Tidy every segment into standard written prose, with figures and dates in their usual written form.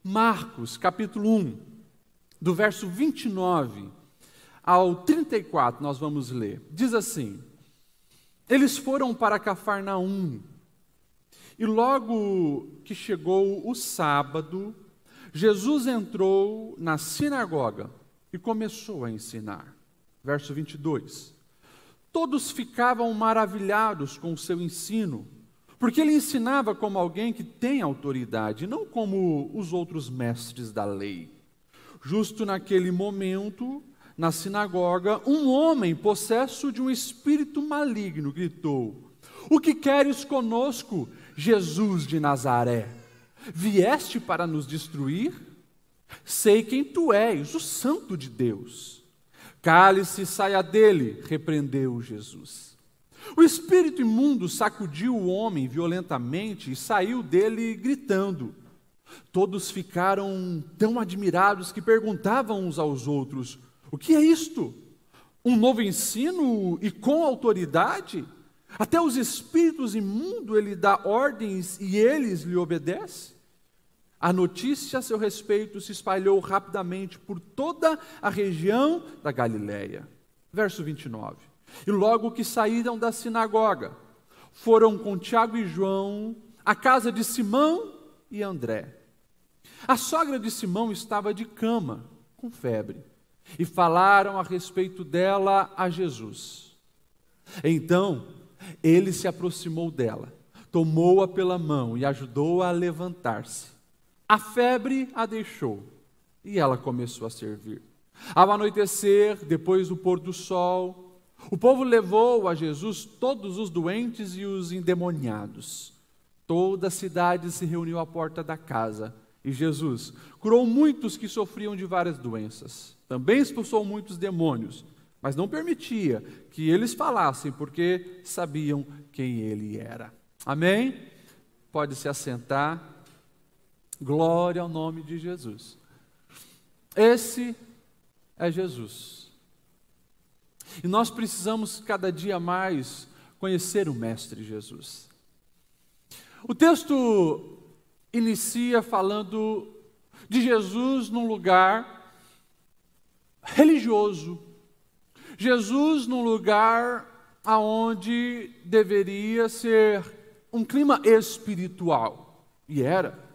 Marcos, capítulo 1, do verso 29 ao 34, nós vamos ler. Diz assim: eles foram para Cafarnaum, e logo que chegou o sábado, Jesus entrou na sinagoga e começou a ensinar. Verso 22. Todos ficavam maravilhados com o seu ensino, porque ele ensinava como alguém que tem autoridade, não como os outros mestres da lei. Justo naquele momento, na sinagoga, um homem possesso de um espírito maligno gritou: o que queres conosco, Jesus de Nazaré? Vieste para nos destruir? Sei quem tu és, o Santo de Deus. Cale-se e saia dele, repreendeu Jesus. O espírito imundo sacudiu o homem violentamente e saiu dele gritando. Todos ficaram tão admirados que perguntavam uns aos outros: o que é isto? Um novo ensino e com autoridade? Até os espíritos imundos ele dá ordens e eles lhe obedecem? A notícia a seu respeito se espalhou rapidamente por toda a região da Galileia. Verso 29. E logo que saíram da sinagoga, foram com Tiago e João à casa de Simão e André. A sogra de Simão estava de cama, com febre, e falaram a respeito dela a Jesus. Então, ele se aproximou dela, tomou-a pela mão e ajudou-a a levantar-se. A febre a deixou e ela começou a servir. Ao anoitecer, depois do pôr do sol, o povo levou a Jesus todos os doentes e os endemoniados. Toda a cidade se reuniu à porta da casa e Jesus curou muitos que sofriam de várias doenças. Também expulsou muitos demônios, mas não permitia que eles falassem, porque sabiam quem ele era. Amém? Pode se assentar. Glória ao nome de Jesus. Esse é Jesus. E nós precisamos cada dia mais conhecer o Mestre Jesus. O texto inicia falando de Jesus num lugar religioso. Jesus num lugar aonde deveria ser um clima espiritual. E era.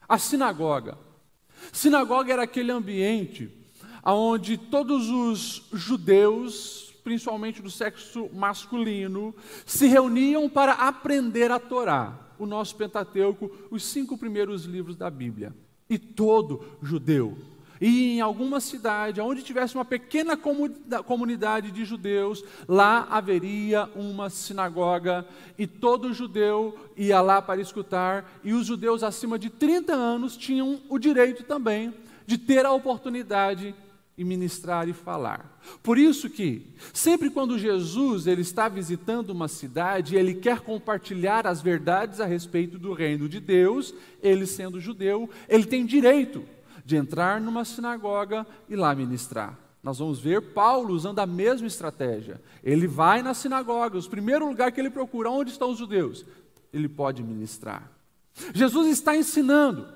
A sinagoga. Sinagoga era aquele ambiente onde todos os judeus, principalmente do sexo masculino, se reuniam para aprender a Torá, o nosso Pentateuco, os 5 primeiros livros da Bíblia. E todo judeu, e em alguma cidade, onde tivesse uma pequena comunidade de judeus, lá haveria uma sinagoga, e todo judeu ia lá para escutar, e os judeus acima de 30 anos tinham o direito também de ter a oportunidade de ministrar e falar. Por isso que, sempre quando Jesus ele está visitando uma cidade, ele quer compartilhar as verdades a respeito do reino de Deus, ele sendo judeu, ele tem direito de entrar numa sinagoga e lá ministrar. Nós vamos ver Paulo usando a mesma estratégia. Ele vai na sinagoga, o primeiro lugar que ele procura, onde estão os judeus? Ele pode ministrar. Jesus está ensinando,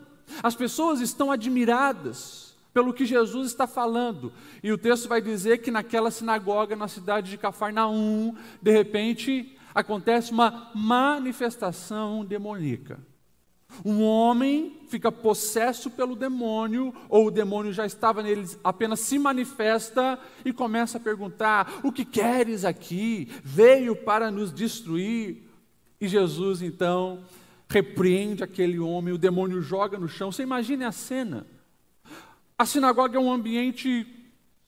as pessoas estão admiradas pelo que Jesus está falando, e o texto vai dizer que naquela sinagoga, na cidade de Cafarnaum, de repente, acontece uma manifestação demoníaca. Um homem fica possesso pelo demônio, ou o demônio já estava nele, apenas se manifesta e começa a perguntar: o que queres aqui? Veio para nos destruir. E Jesus então repreende aquele homem, o demônio joga no chão. Você imagine a cena. A sinagoga é um ambiente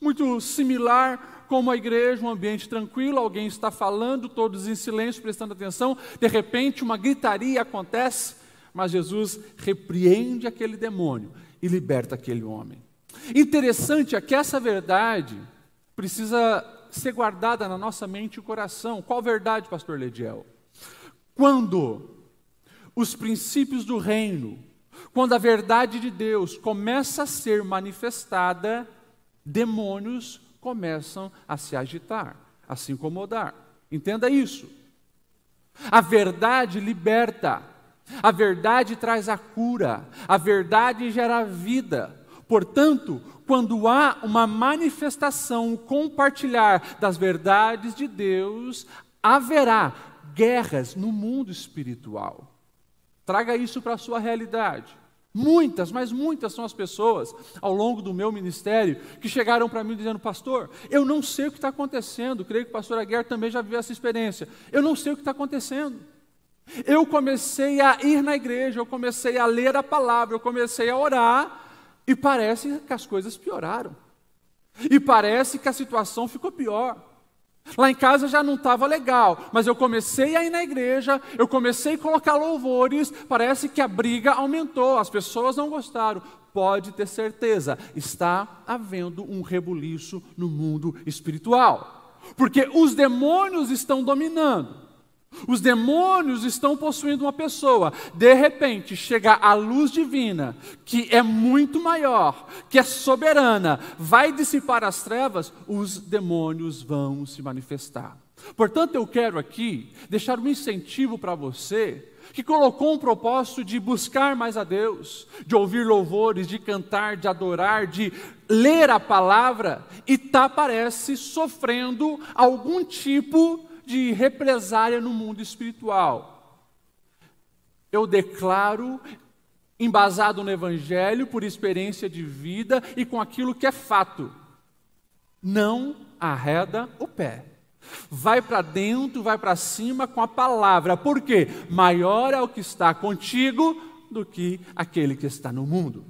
muito similar como a igreja, um ambiente tranquilo, alguém está falando, todos em silêncio, prestando atenção, de repente uma gritaria acontece, mas Jesus repreende aquele demônio e liberta aquele homem. Interessante é que essa verdade precisa ser guardada na nossa mente e coração. Qual verdade, pastor Lediel? Quando os princípios do reino, quando a verdade de Deus começa a ser manifestada, demônios começam a se agitar, a se incomodar. Entenda isso. A verdade liberta. A verdade traz a cura, a verdade gera vida. Portanto, quando há uma manifestação, um compartilhar das verdades de Deus, haverá guerras no mundo espiritual. Traga isso para a sua realidade. Muitas, mas muitas são as pessoas ao longo do meu ministério que chegaram para mim dizendo: pastor, eu não sei o que está acontecendo. Creio que o pastor Aguiar também já viveu essa experiência. Eu não sei o que está acontecendo. Eu comecei a ir na igreja, eu comecei a ler a palavra, eu comecei a orar e parece que as coisas pioraram. E parece que a situação ficou pior. Lá em casa já não estava legal, mas eu comecei a ir na igreja, eu comecei a colocar louvores, parece que a briga aumentou, as pessoas não gostaram. Pode ter certeza, está havendo um rebuliço no mundo espiritual, porque os demônios estão dominando. Os demônios estão possuindo uma pessoa. De repente, chega a luz divina, que é muito maior, que é soberana, vai dissipar as trevas, os demônios vão se manifestar. Portanto, eu quero aqui deixar um incentivo para você, que colocou um propósito de buscar mais a Deus, de ouvir louvores, de cantar, de adorar, de ler a palavra, e parece sofrendo algum tipo de represária no mundo espiritual. Eu declaro, embasado no Evangelho, por experiência de vida e com aquilo que é fato: não arreda o pé. Vai para dentro, vai para cima com a palavra. Por quê? Maior é o que está contigo do que aquele que está no mundo.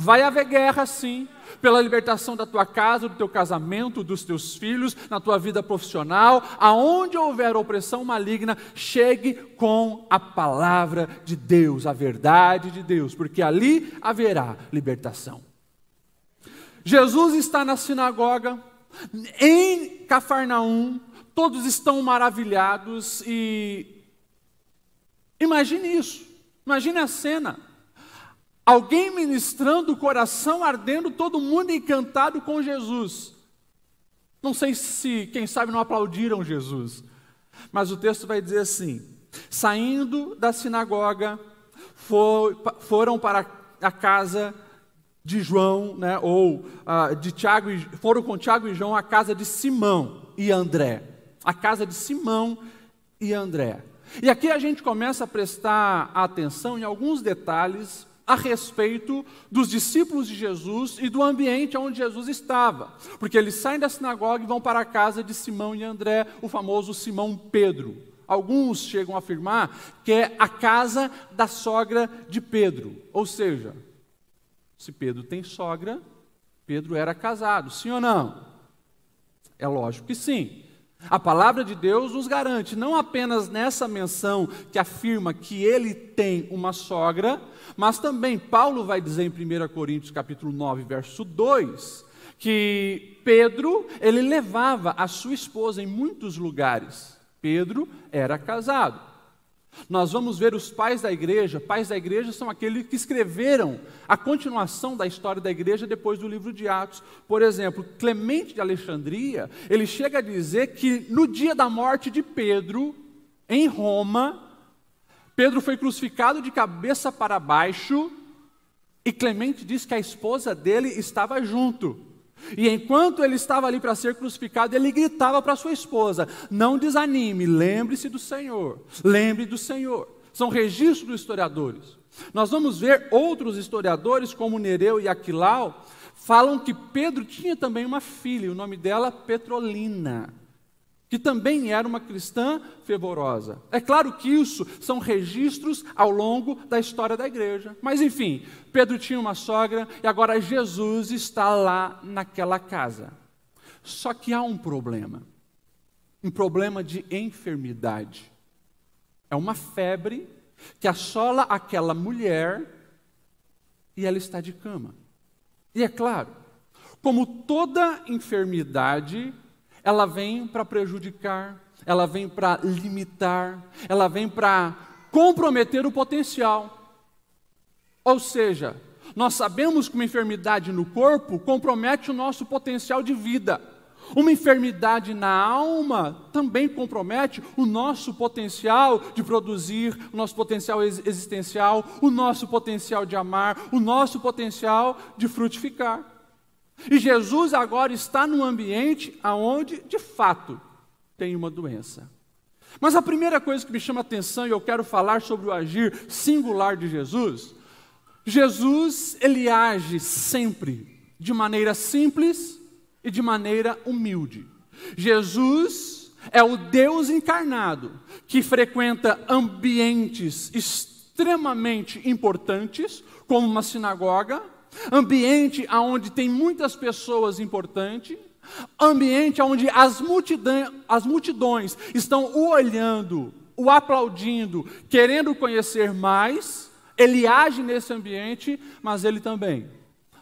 Vai haver guerra, sim, pela libertação da tua casa, do teu casamento, dos teus filhos, na tua vida profissional. Aonde houver opressão maligna, chegue com a palavra de Deus, a verdade de Deus, porque ali haverá libertação. Jesus está na sinagoga, em Cafarnaum, todos estão maravilhados e imagine isso, imagine a cena. Alguém ministrando, o coração ardendo, todo mundo encantado com Jesus. Não sei se, quem sabe, não aplaudiram Jesus. Mas o texto vai dizer assim: saindo da sinagoga, foram para a casa de João, né, de Tiago, foram com Tiago e João à casa de Simão e André. A casa de Simão e André. E aqui a gente começa a prestar atenção em alguns detalhes a respeito dos discípulos de Jesus e do ambiente onde Jesus estava. Porque eles saem da sinagoga e vão para a casa de Simão e André, o famoso Simão Pedro. Alguns chegam a afirmar que é a casa da sogra de Pedro. Ou seja, se Pedro tem sogra, Pedro era casado, sim ou não? É lógico que sim. A palavra de Deus nos garante, não apenas nessa menção que afirma que ele tem uma sogra, mas também Paulo vai dizer em 1 Coríntios capítulo 9, verso 2, que Pedro, ele levava a sua esposa em muitos lugares. Pedro era casado. Nós vamos ver os pais da igreja são aqueles que escreveram a continuação da história da igreja depois do livro de Atos. Por exemplo, Clemente de Alexandria, ele chega a dizer que no dia da morte de Pedro, em Roma, Pedro foi crucificado de cabeça para baixo, e Clemente diz que a esposa dele estava junto. E enquanto ele estava ali para ser crucificado, ele gritava para sua esposa: não desanime, lembre-se do Senhor, lembre do Senhor. São registros dos historiadores. Nós vamos ver outros historiadores, como Nereu e Aquilau, falam que Pedro tinha também uma filha, o nome dela Petrolina, que também era uma cristã fervorosa. É claro que isso são registros ao longo da história da igreja. Mas enfim, Pedro tinha uma sogra e agora Jesus está lá naquela casa. Só que há um problema de enfermidade. É uma febre que assola aquela mulher e ela está de cama. E é claro, como toda enfermidade, ela vem para prejudicar, ela vem para limitar, ela vem para comprometer o potencial. Ou seja, nós sabemos que uma enfermidade no corpo compromete o nosso potencial de vida. Uma enfermidade na alma também compromete o nosso potencial de produzir, o nosso potencial existencial, o nosso potencial de amar, o nosso potencial de frutificar. E Jesus agora está num ambiente onde, de fato, tem uma doença. Mas a primeira coisa que me chama a atenção, e eu quero falar sobre o agir singular de Jesus, ele age sempre de maneira simples e de maneira humilde. Jesus é o Deus encarnado que frequenta ambientes extremamente importantes, como uma sinagoga, ambiente onde tem muitas pessoas importantes, ambiente onde as multidões estão o olhando, o aplaudindo, querendo conhecer mais. Ele age nesse ambiente, mas ele também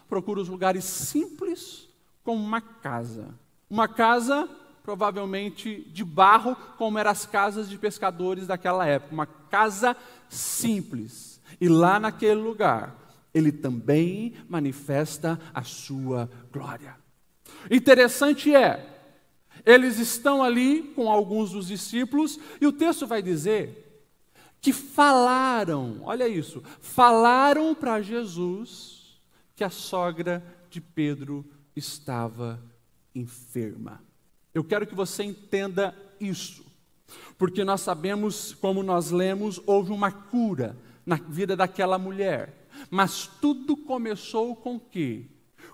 procura os lugares simples, como uma casa. Uma casa, provavelmente, de barro, como eram as casas de pescadores daquela época. Uma casa simples. E lá naquele lugar, ele também manifesta a sua glória. Interessante eles estão ali com alguns dos discípulos, e o texto vai dizer que falaram, olha isso, falaram para Jesus que a sogra de Pedro estava enferma. Eu quero que você entenda isso, porque nós sabemos, como nós lemos, houve uma cura na vida daquela mulher, mas tudo começou com o quê?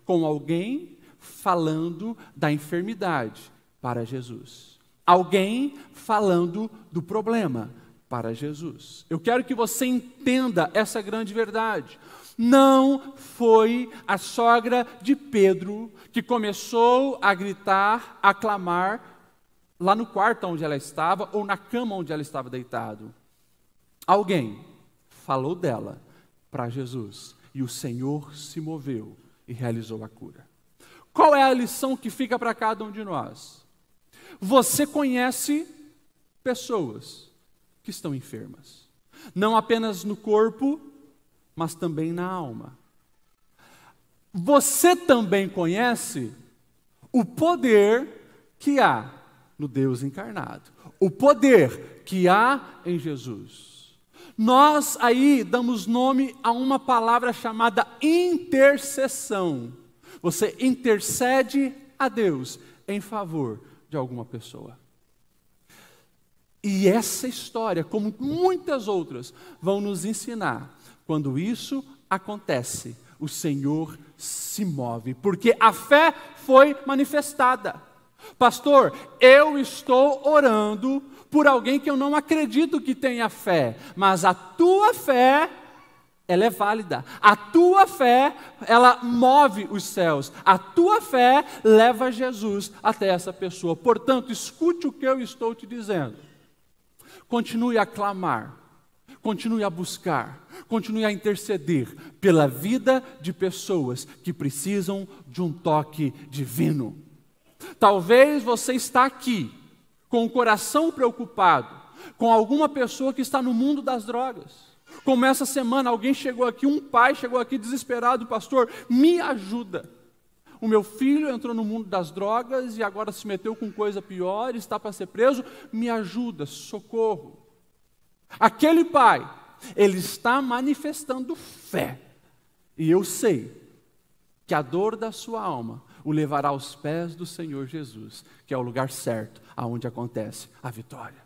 Com alguém falando da enfermidade para Jesus. Alguém falando do problema para Jesus. Eu quero que você entenda essa grande verdade. Não foi a sogra de Pedro que começou a gritar, a clamar lá no quarto onde ela estava ou na cama onde ela estava deitado. Alguém falou dela para Jesus e o Senhor se moveu e realizou a cura. Qual é a lição que fica para cada um de nós? Você conhece pessoas que estão enfermas, não apenas no corpo, mas também na alma. Você também conhece o poder que há no Deus encarnado, o poder que há em Jesus. Nós aí damos nome a uma palavra chamada intercessão. Você intercede a Deus em favor de alguma pessoa. E essa história, como muitas outras, vão nos ensinar. Quando isso acontece, o Senhor se move, porque a fé foi manifestada. Pastor, eu estou orando por alguém que eu não acredito que tenha fé, mas a tua fé, ela é válida. A tua fé, ela move os céus. A tua fé leva Jesus até essa pessoa. Portanto, escute o que eu estou te dizendo. Continue a clamar, continue a buscar, continue a interceder pela vida de pessoas que precisam de um toque divino. Talvez você está aqui com o coração preocupado com alguma pessoa que está no mundo das drogas. Como essa semana alguém chegou aqui, um pai chegou aqui desesperado, pastor, me ajuda. O meu filho entrou no mundo das drogas e agora se meteu com coisa pior, está para ser preso, me ajuda, socorro. Aquele pai, ele está manifestando fé. E eu sei que a dor da sua alma o levará aos pés do Senhor Jesus, que é o lugar certo, aonde acontece a vitória.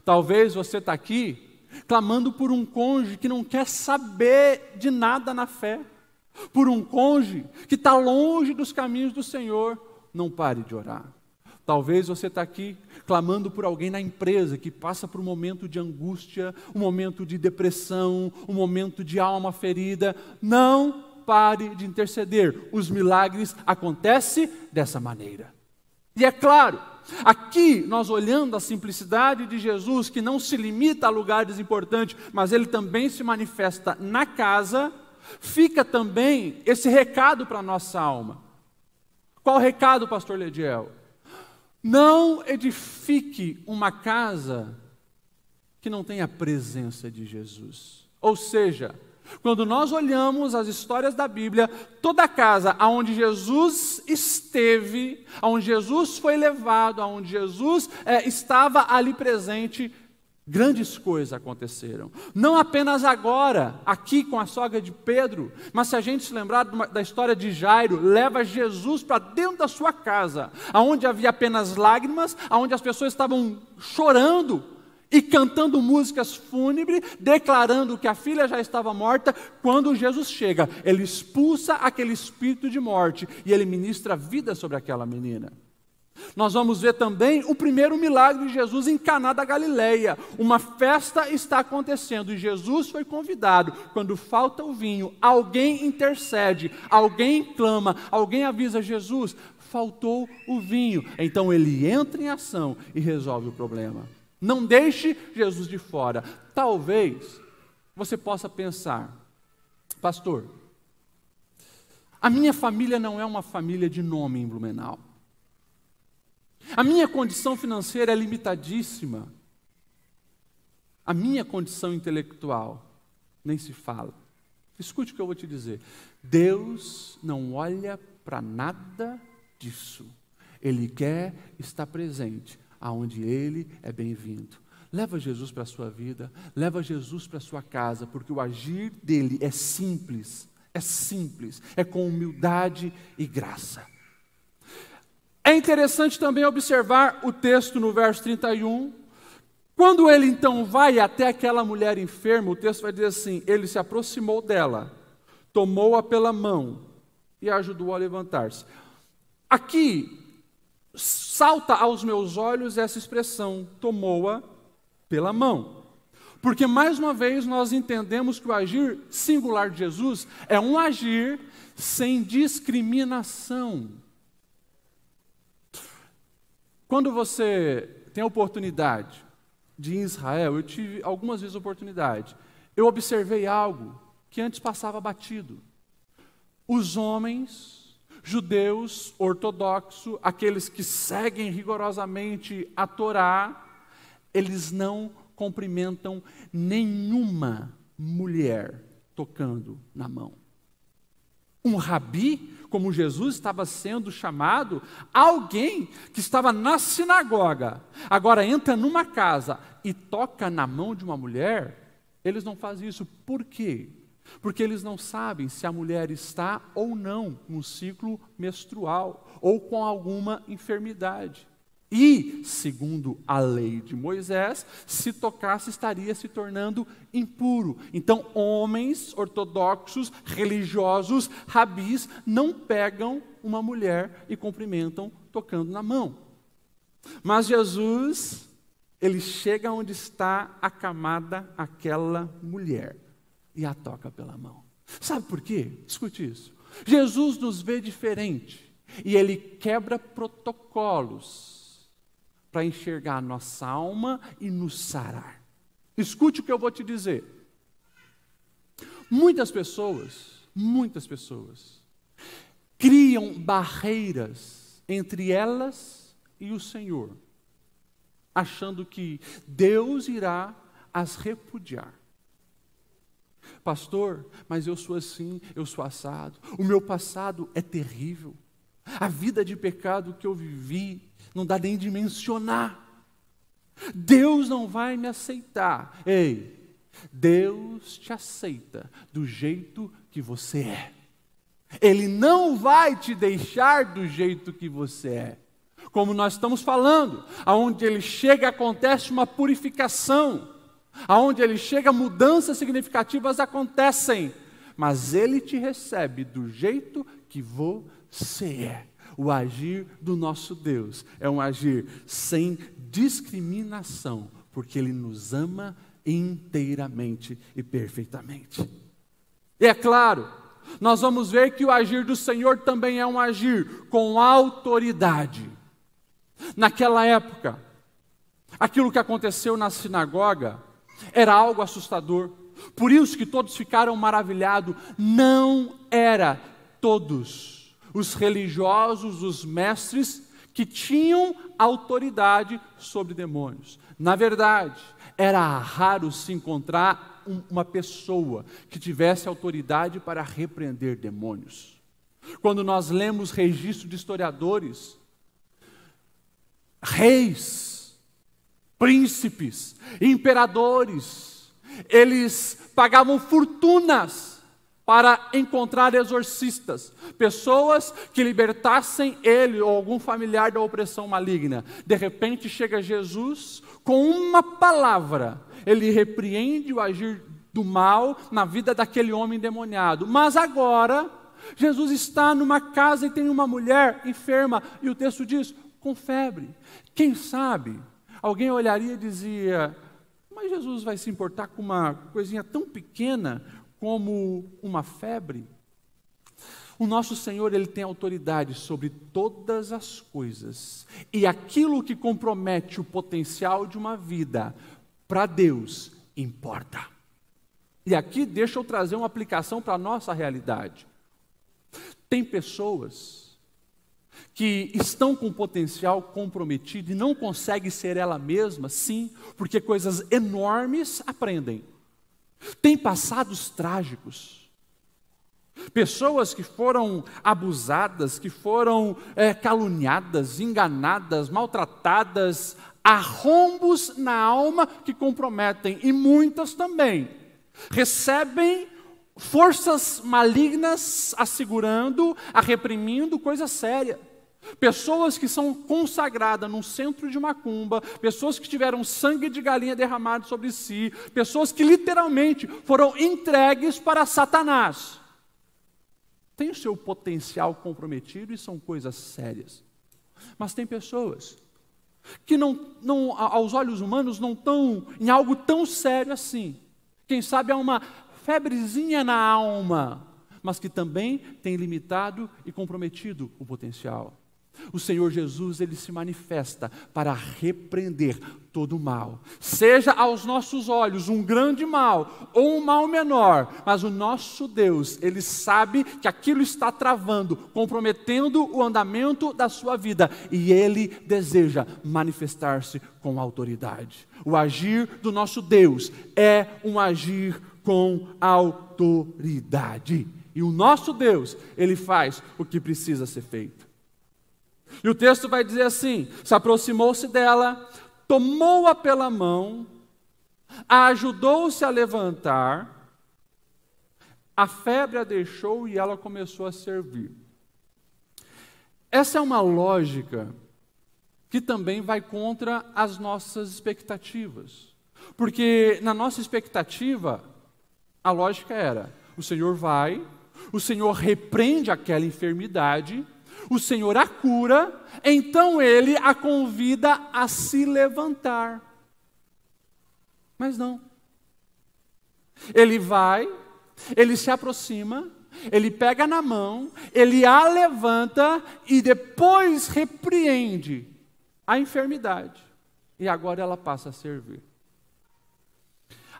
Talvez você está aqui clamando por um cônjuge que não quer saber de nada na fé, por um cônjuge que está longe dos caminhos do Senhor. Não pare de orar. Talvez você está aqui clamando por alguém na empresa que passa por um momento de angústia, um momento de depressão, um momento de alma ferida. Não pare de interceder. Os milagres acontecem dessa maneira. E é claro, aqui nós olhando a simplicidade de Jesus, que não se limita a lugares importantes, mas ele também se manifesta na casa, fica também esse recado para a nossa alma. Qual o recado, pastor Lediel? Não edifique uma casa que não tenha a presença de Jesus. Ou seja, Quando nós olhamos as histórias da Bíblia, toda casa aonde Jesus esteve, aonde Jesus foi levado, aonde Jesus estava ali presente, grandes coisas aconteceram. Não apenas agora, aqui com a sogra de Pedro, mas se a gente se lembrar da história de Jairo, leva Jesus para dentro da sua casa, aonde havia apenas lágrimas, aonde as pessoas estavam chorando e cantando músicas fúnebres, declarando que a filha já estava morta. Quando Jesus chega, ele expulsa aquele espírito de morte e ele ministra vida sobre aquela menina. Nós vamos ver também o primeiro milagre de Jesus em Caná da Galileia. Uma festa está acontecendo e Jesus foi convidado. Quando falta o vinho, alguém intercede, alguém clama, alguém avisa Jesus, faltou o vinho. Então ele entra em ação e resolve o problema. Não deixe Jesus de fora. Talvez você possa pensar, pastor, a minha família não é uma família de nome em Blumenau. A minha condição financeira é limitadíssima. A minha condição intelectual nem se fala. Escute o que eu vou te dizer. Deus não olha para nada disso. Ele quer estar presente aonde Ele é bem-vindo. Leva Jesus para a sua vida, leva Jesus para a sua casa, porque o agir dele é simples, é com humildade e graça. É interessante também observar o texto no verso 31. Quando ele então vai até aquela mulher enferma, o texto vai dizer assim, ele se aproximou dela, tomou-a pela mão e a ajudou a levantar-se. Aqui, salta aos meus olhos essa expressão, tomou-a pela mão. Porque, mais uma vez, nós entendemos que o agir singular de Jesus é um agir sem discriminação. Quando você tem a oportunidade de ir em Israel, eu tive algumas vezes a oportunidade, eu observei algo que antes passava batido. Os homens judeus ortodoxos, aqueles que seguem rigorosamente a Torá, eles não cumprimentam nenhuma mulher tocando na mão. Um rabi, como Jesus estava sendo chamado, alguém que estava na sinagoga, agora entra numa casa e toca na mão de uma mulher, eles não fazem isso. Por quê? Porque eles não sabem se a mulher está ou não no ciclo menstrual ou com alguma enfermidade. E, segundo a lei de Moisés, se tocasse estaria se tornando impuro. Então, homens ortodoxos, religiosos, rabis, não pegam uma mulher e cumprimentam tocando na mão. Mas Jesus, ele chega onde está acamada aquela mulher e a toca pela mão. Sabe por quê? Escute isso. Jesus nos vê diferente e ele quebra protocolos para enxergar a nossa alma e nos sarar. Escute o que eu vou te dizer. Muitas pessoas criam barreiras entre elas e o Senhor, achando que Deus irá as repudiar. Pastor, mas eu sou assim, eu sou assado, o meu passado é terrível, a vida de pecado que eu vivi, não dá nem de mencionar. Deus não vai me aceitar. Ei, Deus te aceita do jeito que você é. Ele não vai te deixar do jeito que você é. Como nós estamos falando, aonde ele chega acontece uma purificação. Aonde ele chega, mudanças significativas acontecem, mas ele te recebe do jeito que você é. O agir do nosso Deus é um agir sem discriminação, porque ele nos ama inteiramente e perfeitamente. E é claro, nós vamos ver que o agir do Senhor também é um agir com autoridade. Naquela época, aquilo que aconteceu na sinagoga era algo assustador. Por isso que todos ficaram maravilhados. Não era todos os religiosos, os mestres, que tinham autoridade sobre demônios. Na verdade, era raro se encontrar uma pessoa que tivesse autoridade para repreender demônios. Quando nós lemos registro de historiadores, reis, príncipes, imperadores, eles pagavam fortunas para encontrar exorcistas, pessoas que libertassem ele ou algum familiar da opressão maligna. De repente chega Jesus, com uma palavra, ele repreende o agir do mal na vida daquele homem endemoniado. Mas agora, Jesus está numa casa e tem uma mulher enferma, e o texto diz, com febre. Quem sabe, alguém olharia e dizia, mas Jesus vai se importar com uma coisinha tão pequena como uma febre? O nosso Senhor, Ele tem autoridade sobre todas as coisas. E aquilo que compromete o potencial de uma vida, para Deus, importa. E aqui deixa eu trazer uma aplicação para a nossa realidade. Tem pessoas que estão com o potencial comprometido e não conseguem ser ela mesma, sim, porque coisas enormes aprendem. Tem passados trágicos. Pessoas que foram abusadas, que foram caluniadas, enganadas, maltratadas, arrombos na alma que comprometem, e muitas também recebem forças malignas assegurando, reprimindo coisa séria. Pessoas que são consagradas num centro de macumba, pessoas que tiveram sangue de galinha derramado sobre si, pessoas que literalmente foram entregues para Satanás. Tem o seu potencial comprometido e são coisas sérias. Mas tem pessoas que não, aos olhos humanos não estão em algo tão sério assim. Quem sabe é uma febrezinha na alma, mas que também tem limitado e comprometido o potencial. O Senhor Jesus, Ele se manifesta para repreender todo o mal. Seja aos nossos olhos um grande mal ou um mal menor, mas o nosso Deus, Ele sabe que aquilo está travando, comprometendo o andamento da sua vida, e Ele deseja manifestar-se com autoridade. O agir do nosso Deus é um agir com autoridade. E o nosso Deus, Ele faz o que precisa ser feito. E o texto vai dizer assim: se aproximou-se dela, tomou-a pela mão, a ajudou-se a levantar, a febre a deixou e ela começou a servir. Essa é uma lógica que também vai contra as nossas expectativas. Porque na nossa expectativa, a lógica era: o Senhor vai, o Senhor repreende aquela enfermidade, o Senhor a cura, então Ele a convida a se levantar. Mas não. Ele vai, Ele se aproxima, Ele pega na mão, Ele a levanta e depois repreende a enfermidade. E agora ela passa a servir.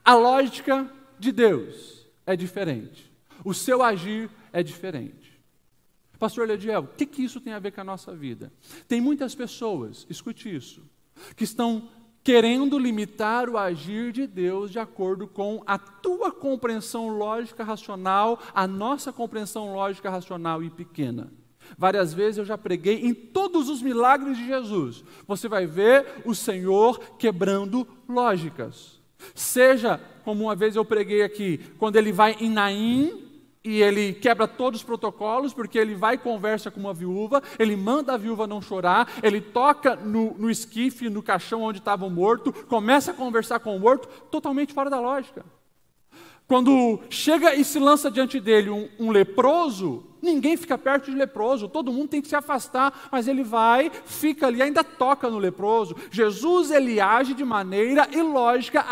A lógica de Deus é diferente. O seu agir é diferente. Pastor Lediel, o que isso tem a ver com a nossa vida? Tem muitas pessoas, escute isso, que estão querendo limitar o agir de Deus de acordo com a tua compreensão lógica racional, a nossa compreensão lógica racional e pequena. Várias vezes eu já preguei em todos os milagres de Jesus. Você vai ver o Senhor quebrando lógicas. Seja, como uma vez eu preguei aqui, quando ele vai em Naim, e ele quebra todos os protocolos, porque ele vai e conversa com uma viúva, ele manda a viúva não chorar, ele toca no esquife, no caixão onde estava o morto, começa a conversar com o morto, totalmente fora da lógica. Quando chega e se lança diante dele um leproso, ninguém fica perto de leproso, todo mundo tem que se afastar, mas ele vai, fica ali, ainda toca no leproso. Jesus, ele age de maneira ilógica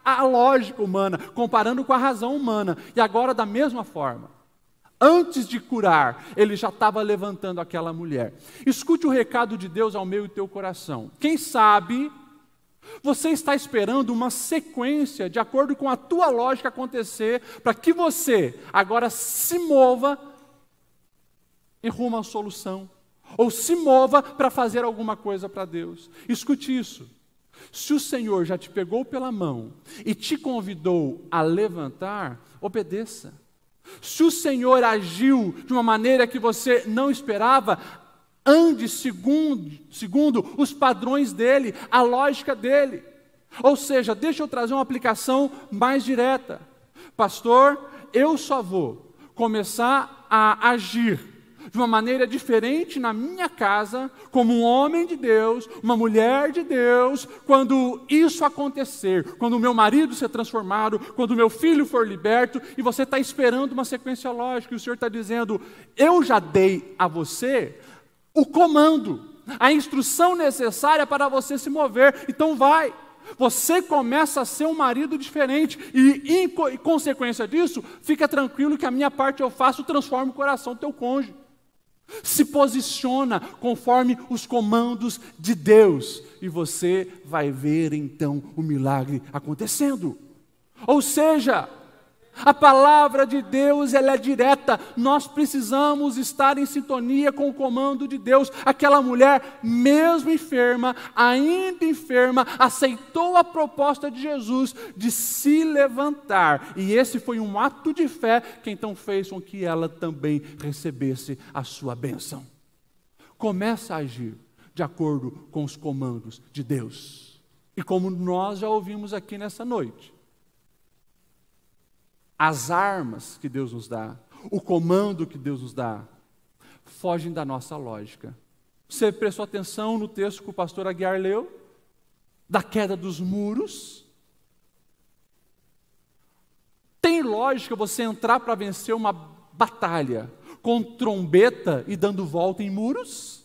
a lógica humana, comparando com a razão humana. E agora, da mesma forma, antes de curar, ele já estava levantando aquela mulher. Escute o recado de Deus ao meu e teu coração. Quem sabe você está esperando uma sequência de acordo com a tua lógica acontecer, para que você agora se mova em rumo à solução, ou se mova para fazer alguma coisa para Deus. Escute isso. Se o Senhor já te pegou pela mão e te convidou a levantar, obedeça. Se o Senhor agiu de uma maneira que você não esperava, ande segundo os padrões dele, a lógica dele. Ou seja, deixa eu trazer uma aplicação mais direta. Pastor, eu só vou começar a agir de uma maneira diferente na minha casa, como um homem de Deus, uma mulher de Deus, quando isso acontecer, quando o meu marido ser transformado, quando o meu filho for liberto, e você está esperando uma sequência lógica, e o Senhor está dizendo, eu já dei a você o comando, a instrução necessária para você se mover, então vai. Você começa a ser um marido diferente e, em consequência disso, fica tranquilo que a minha parte eu faço, transforma o coração do teu cônjuge. Se posiciona conforme os comandos de Deus e você vai ver então o milagre acontecendo. Ou seja, a palavra de Deus, ela é direta, nós precisamos estar em sintonia com o comando de Deus. Aquela mulher, mesmo enferma, ainda enferma, aceitou a proposta de Jesus de se levantar, e esse foi um ato de fé que então fez com que ela também recebesse a sua bênção. Começa a agir de acordo com os comandos de Deus, e como nós já ouvimos aqui nessa noite, as armas que Deus nos dá, o comando que Deus nos dá, fogem da nossa lógica. Você prestou atenção no texto que o pastor Aguiar leu? Da queda dos muros? Tem lógica você entrar para vencer uma batalha com trombeta e dando volta em muros?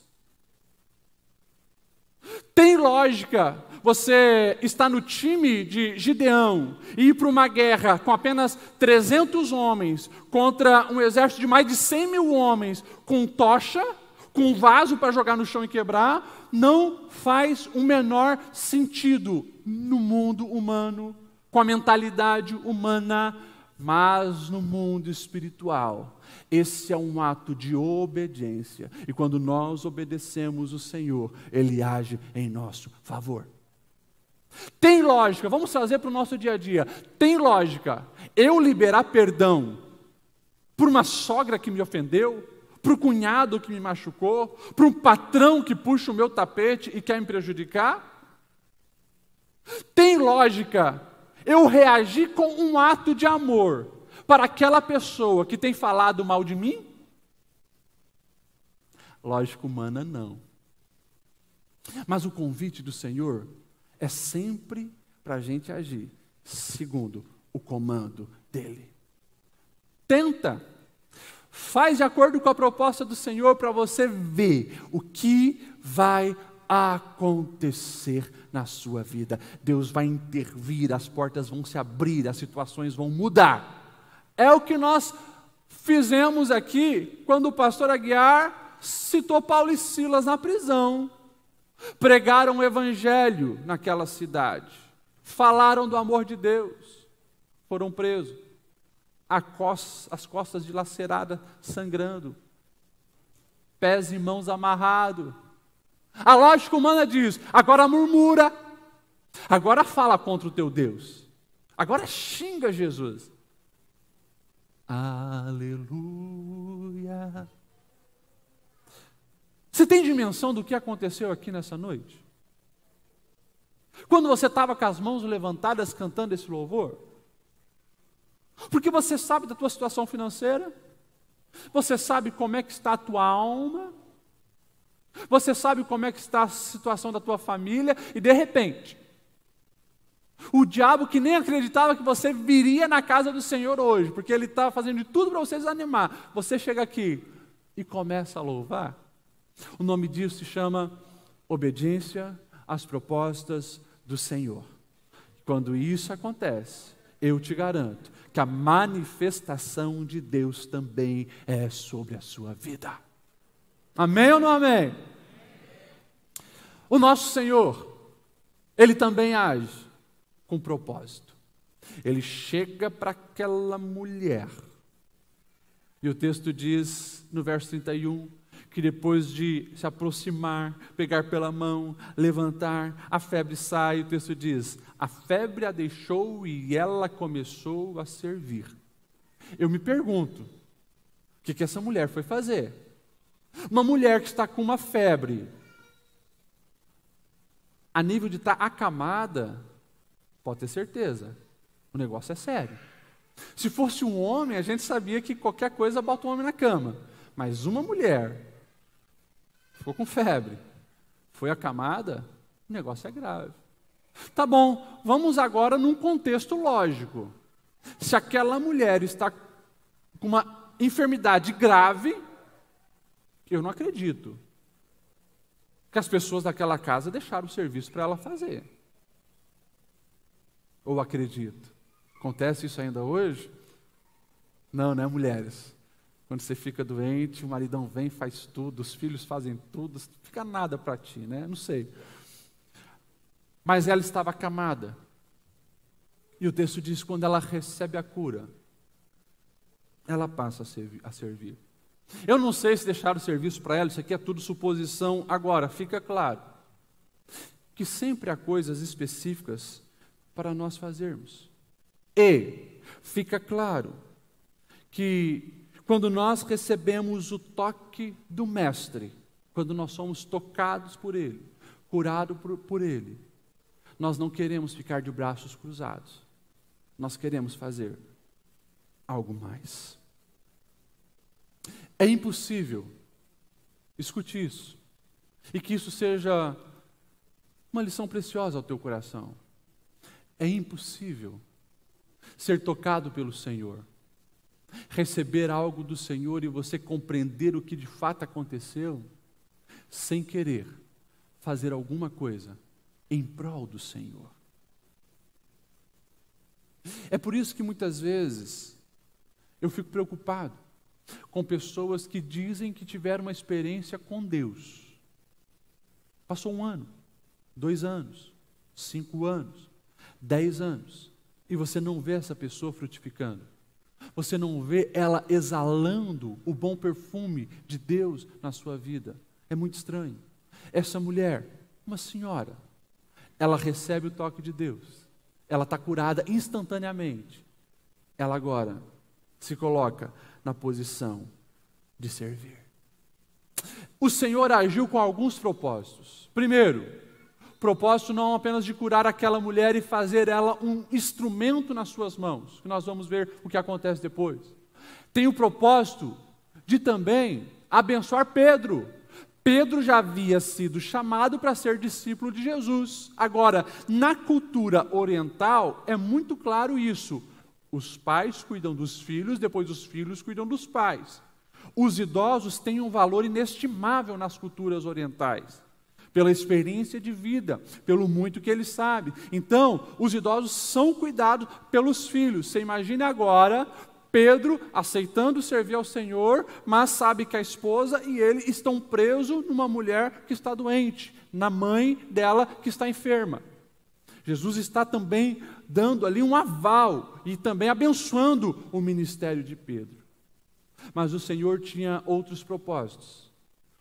Tem lógica você estar no time de Gideão e ir para uma guerra com apenas 300 homens contra um exército de mais de 100 mil homens com tocha, com um vaso para jogar no chão e quebrar? Não faz o menor sentido no mundo humano, com a mentalidade humana, mas no mundo espiritual. Esse é um ato de obediência, e quando nós obedecemos o Senhor, Ele age em nosso favor. Tem lógica, vamos trazer para o nosso dia a dia, tem lógica eu liberar perdão por uma sogra que me ofendeu, para o cunhado que me machucou, para um patrão que puxa o meu tapete e quer me prejudicar? Tem lógica eu reagir com um ato de amor para aquela pessoa que tem falado mal de mim? Lógica humana, não. Mas o convite do Senhor é sempre para a gente agir segundo o comando dEle. Tenta, faz de acordo com a proposta do Senhor para você ver o que vai acontecer na sua vida. Deus vai intervir, as portas vão se abrir, as situações vão mudar. É o que nós fizemos aqui quando o pastor Aguiar citou Paulo e Silas na prisão. Pregaram o evangelho naquela cidade, falaram do amor de Deus, foram presos, as costas dilaceradas, sangrando, pés e mãos amarrados. A lógica humana diz, agora murmura, agora fala contra o teu Deus, agora xinga Jesus. Aleluia. Você tem dimensão do que aconteceu aqui nessa noite? Quando você estava com as mãos levantadas cantando esse louvor? Porque você sabe da tua situação financeira? Você sabe como é que está a tua alma? Você sabe como é que está a situação da tua família? E de repente, o diabo que nem acreditava que você viria na casa do Senhor hoje, porque ele estava fazendo de tudo para você desanimar, você chega aqui e começa a louvar. O nome disso se chama obediência às propostas do Senhor. Quando isso acontece, eu te garanto que a manifestação de Deus também é sobre a sua vida. Amém ou não amém? O nosso Senhor, Ele também age com propósito. Ele chega para aquela mulher, e o texto diz no verso 31, que depois de se aproximar, pegar pela mão, levantar, a febre sai, o texto diz, a febre a deixou e ela começou a servir. Eu me pergunto, o que essa mulher foi fazer? Uma mulher que está com uma febre, a nível de estar acamada, pode ter certeza, o negócio é sério. Se fosse um homem, a gente sabia que qualquer coisa bota um homem na cama. Mas uma mulher ficou com febre, foi acamada, o negócio é grave. Tá bom, vamos agora num contexto lógico. Se aquela mulher está com uma enfermidade grave, eu não acredito que as pessoas daquela casa deixaram o serviço para ela fazer. Ou acredito? Acontece isso ainda hoje? Não, né, mulheres? Quando você fica doente, o maridão vem, faz tudo, os filhos fazem tudo, não fica nada para ti, né? Não sei. Mas ela estava acamada. E o texto diz, quando ela recebe a cura, ela passa a servir. Eu não sei se deixaram o serviço para ela, isso aqui é tudo suposição. Agora, fica claro que sempre há coisas específicas para nós fazermos. E fica claro que quando nós recebemos o toque do Mestre, quando nós somos tocados por Ele, curados por Ele, nós não queremos ficar de braços cruzados. Nós queremos fazer algo mais. É impossível, escute isso, e que isso seja uma lição preciosa ao teu coração. É impossível ser tocado pelo Senhor, receber algo do Senhor e você compreender o que de fato aconteceu, sem querer fazer alguma coisa em prol do Senhor. É por isso que muitas vezes eu fico preocupado com pessoas que dizem que tiveram uma experiência com Deus. Passou 1 ano, 2 anos, 5 anos, 10 anos, e você não vê essa pessoa frutificando. Você não vê ela exalando o bom perfume de Deus na sua vida. É muito estranho. Essa mulher, uma senhora, ela recebe o toque de Deus. Ela está curada instantaneamente. Ela agora se coloca na posição de servir. O Senhor agiu com alguns propósitos. Primeiro, propósito não apenas de curar aquela mulher e fazer ela um instrumento nas suas mãos, que nós vamos ver o que acontece depois. Tem o propósito de também abençoar Pedro. Pedro já havia sido chamado para ser discípulo de Jesus. Agora, na cultura oriental, é muito claro isso. Os pais cuidam dos filhos, depois os filhos cuidam dos pais. Os idosos têm um valor inestimável nas culturas orientais, pela experiência de vida, pelo muito que eles sabem. Então, os idosos são cuidados pelos filhos. Você imagine agora Pedro aceitando servir ao Senhor, mas sabe que a esposa e ele estão presos numa mulher que está doente, na mãe dela que está enferma. Jesus está também dando ali um aval e também abençoando o ministério de Pedro. Mas o Senhor tinha outros propósitos,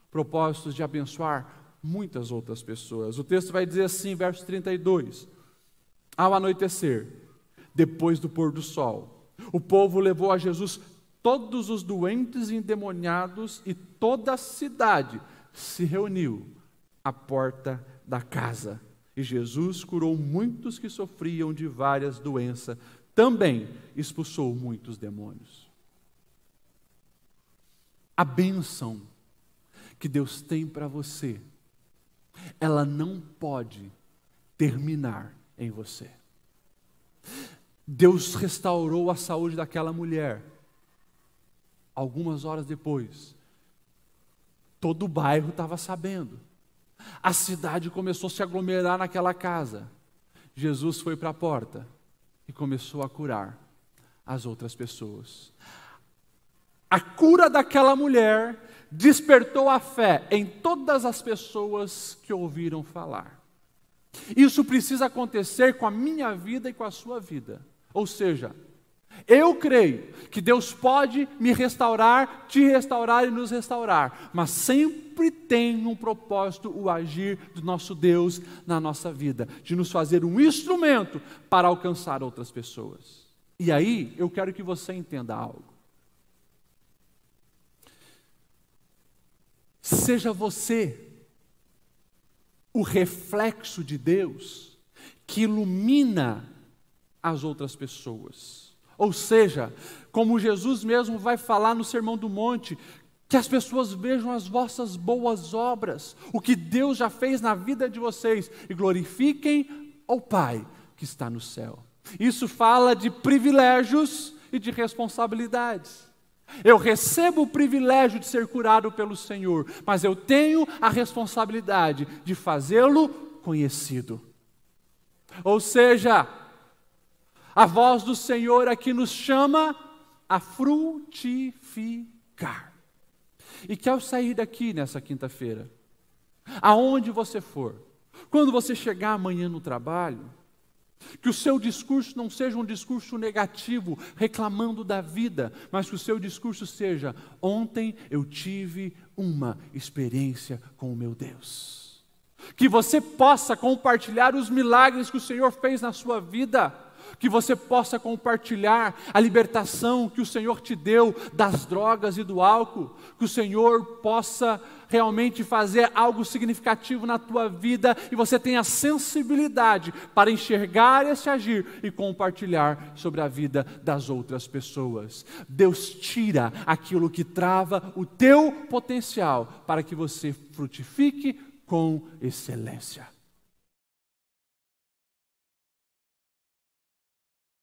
propósitos de abençoar muitas outras pessoas. O texto vai dizer assim, verso 32, ao anoitecer, depois do pôr do sol, o povo levou a Jesus todos os doentes e endemoniados e toda a cidade se reuniu à porta da casa. E Jesus curou muitos que sofriam de várias doenças, também expulsou muitos demônios. A bênção que Deus tem para você, ela não pode terminar em você. Deus restaurou a saúde daquela mulher. Algumas horas depois, todo o bairro estava sabendo. A cidade começou a se aglomerar naquela casa. Jesus foi para a porta e começou a curar as outras pessoas. A cura daquela mulher despertou a fé em todas as pessoas que ouviram falar. Isso precisa acontecer com a minha vida e com a sua vida. Ou seja, Eu creio que Deus pode me restaurar, te restaurar e nos restaurar, mas sempre tem um propósito o agir do nosso Deus na nossa vida, de nos fazer um instrumento para alcançar outras pessoas. E aí, eu quero que você entenda algo. Seja você o reflexo de Deus que ilumina as outras pessoas. Ou seja, como Jesus mesmo vai falar no Sermão do Monte, que as pessoas vejam as vossas boas obras, o que Deus já fez na vida de vocês, e glorifiquem ao Pai que está no céu. Isso fala de privilégios e de responsabilidades. Eu recebo o privilégio de ser curado pelo Senhor, mas eu tenho a responsabilidade de fazê-lo conhecido. Ou seja, a voz do Senhor aqui nos chama a frutificar. E que ao sair daqui nessa quinta-feira, aonde você for, quando você chegar amanhã no trabalho, que o seu discurso não seja um discurso negativo, reclamando da vida, mas que o seu discurso seja: ontem eu tive uma experiência com o meu Deus. Que você possa compartilhar os milagres que o Senhor fez na sua vida, que você possa compartilhar a libertação que o Senhor te deu das drogas e do álcool, que o Senhor possa realmente fazer algo significativo na tua vida e você tenha sensibilidade para enxergar esse agir e compartilhar sobre a vida das outras pessoas. Deus tira aquilo que trava o teu potencial para que você frutifique com excelência.